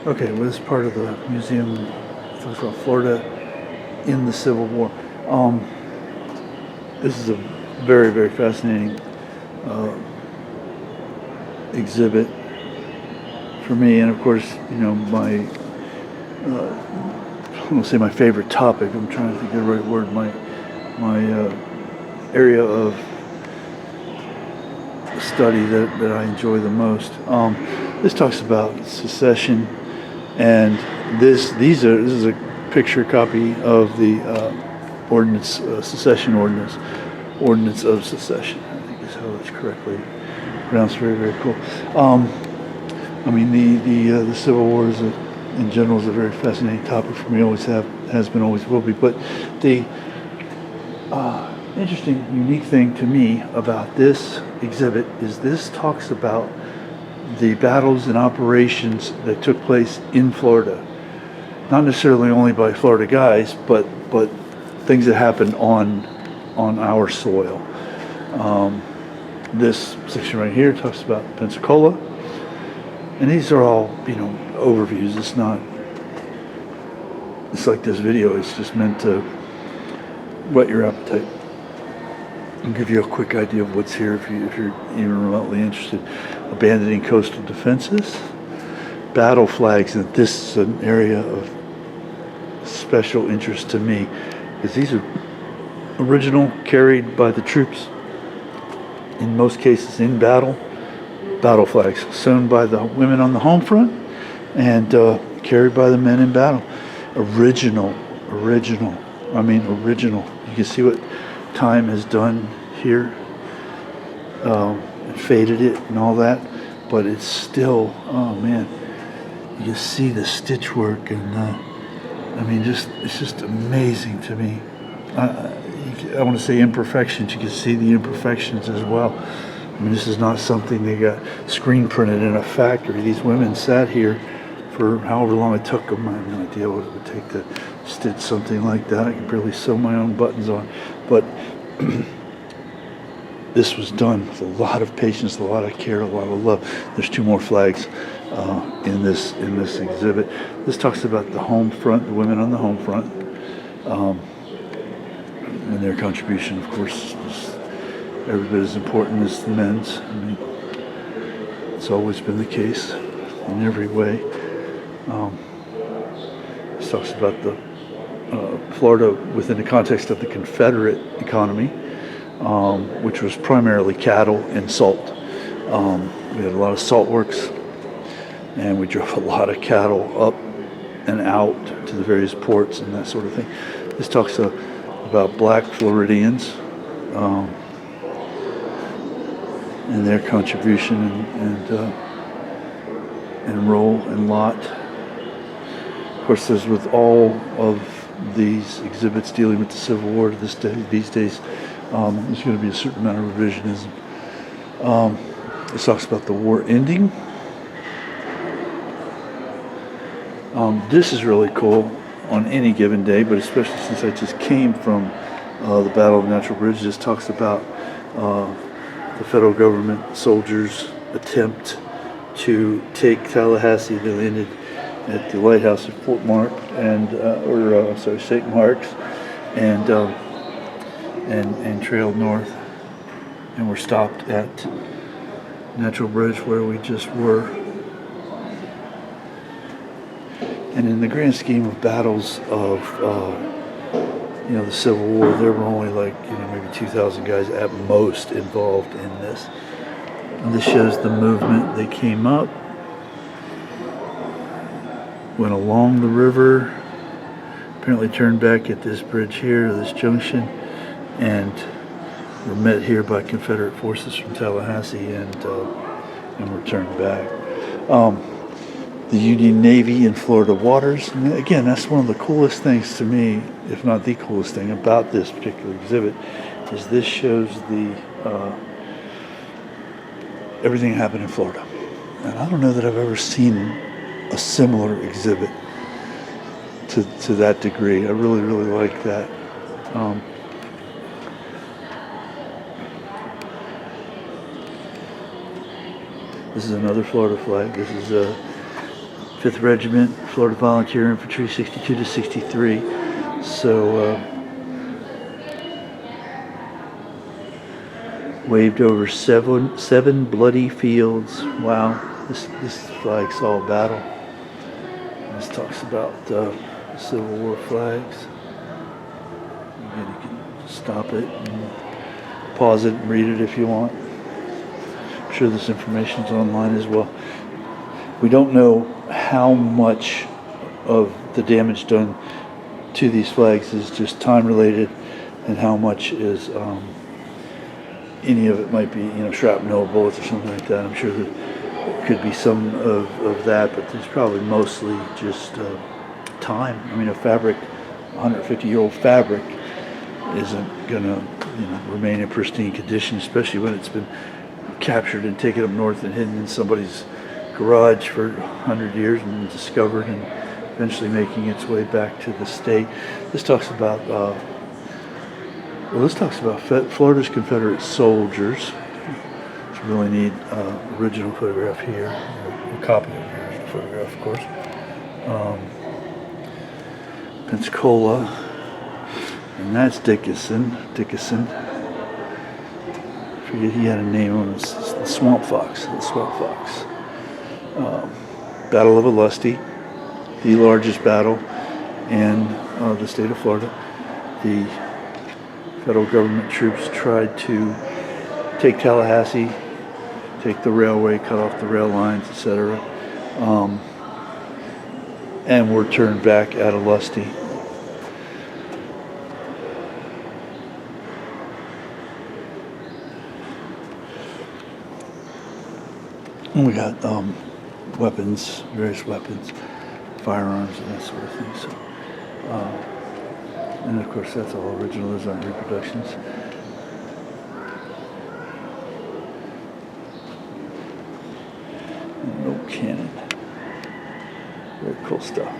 Okay, well, this part of the museum talks about Florida in the Civil War. Um, this is a very, very fascinating uh, exhibit for me, and of course, my I won't say my favorite topic. I'm trying to think of the right word. My area of study that I enjoy the most. This talks about secession, and this is a picture copy of the ordinance, secession ordinance of secession. I think is how it's correctly pronounced. Very, very cool. I mean, the Civil War in general is a very fascinating topic for me. Always has been, always will be. But the interesting, unique thing to me about this exhibit is this talks about the battles and operations that took place in Florida. Not necessarily only by Florida guys, but things that happened on our soil. This section right here talks about Pensacola, and these are all overviews. It's like this video is just meant to whet your appetite and give you a quick idea of what's here if you're even remotely interested. Abandoning coastal defenses, battle flags, and this is an area of special interest to me because these are original, carried by the troops, in most cases in battle flags sewn by the women on the home front and carried by the men in battle. Original. I mean, original. You can see what time has done here, faded it and all that, but it's still, oh man, you can see the stitch work, and I mean, it's just amazing to me. I want to say imperfections. You can see the imperfections as well. I mean, this is not something they got screen printed in a factory. These women sat here for however long it took them. I have no idea what it would take to stitch something like that. I could barely sew my own buttons on. But this was done with a lot of patience, a lot of care, a lot of love. There's two more flags in this exhibit. This talks about the home front, the women on the home front, and their contribution, of course, is every bit as important as the men's. I mean, it's always been the case in every way. This talks about the Florida within the context of the Confederate economy, which was primarily cattle and salt. We had a lot of salt works, and we drove a lot of cattle up and out to the various ports and that sort of thing. This talks about black Floridians and their contribution and role and lot. Of course, as with all of these exhibits dealing with the Civil War these days, there's going to be a certain amount of revisionism. This talks about the war ending. This is really cool on any given day, but especially since I just came from the Battle of Natural Bridge. This talks about the federal government soldiers' attempt to take Tallahassee. They landed at the lighthouse at St. Mark's, and trailed north, and were stopped at Natural Bridge where we just were. And in the grand scheme of battles of the Civil War, there were only maybe 2,000 guys at most involved in this. And this shows the movement. They came up, went along the river, apparently turned back at this bridge here, this junction, and were met here by Confederate forces from Tallahassee and returned back. The Union Navy in Florida waters. And again, that's one of the coolest things to me, if not the coolest thing about this particular exhibit, is this shows the everything happened in Florida. And I don't know that I've ever seen a similar exhibit to that degree. I really, really like that. This is another Florida flag. This is 5th Regiment, Florida Volunteer Infantry, 62 to 63. So waved over seven bloody fields. Wow, this flag's all battle. This talks about Civil War flags. Again, you can stop it and pause it and read it if you want. I'm sure this information is online as well. We don't know how much of the damage done to these flags is just time related and how much is any of it might be, shrapnel, bullets or something like that. I'm sure that it could be some of that, but there's probably mostly just time. I mean, a 150-year-old fabric isn't going to remain in pristine condition, especially when it's been captured and taken up north and hidden in somebody's garage for 100 years and discovered and eventually making its way back to the state. This talks about Florida's Confederate soldiers. So we really need original photograph here, a copy of the original photograph, of course. Pensacola, and that's Dickinson. I forget he had a name on it. It's the Swamp Fox. Battle of Olustee, the largest battle in the state of Florida. The federal government troops tried to take Tallahassee, take the railway, cut off the rail lines, etc., and were turned back at Olustee. And we got weapons, various weapons, firearms, and that sort of thing. So, and of course, that's all original. Those aren't reproductions. And no cannon. Very cool stuff.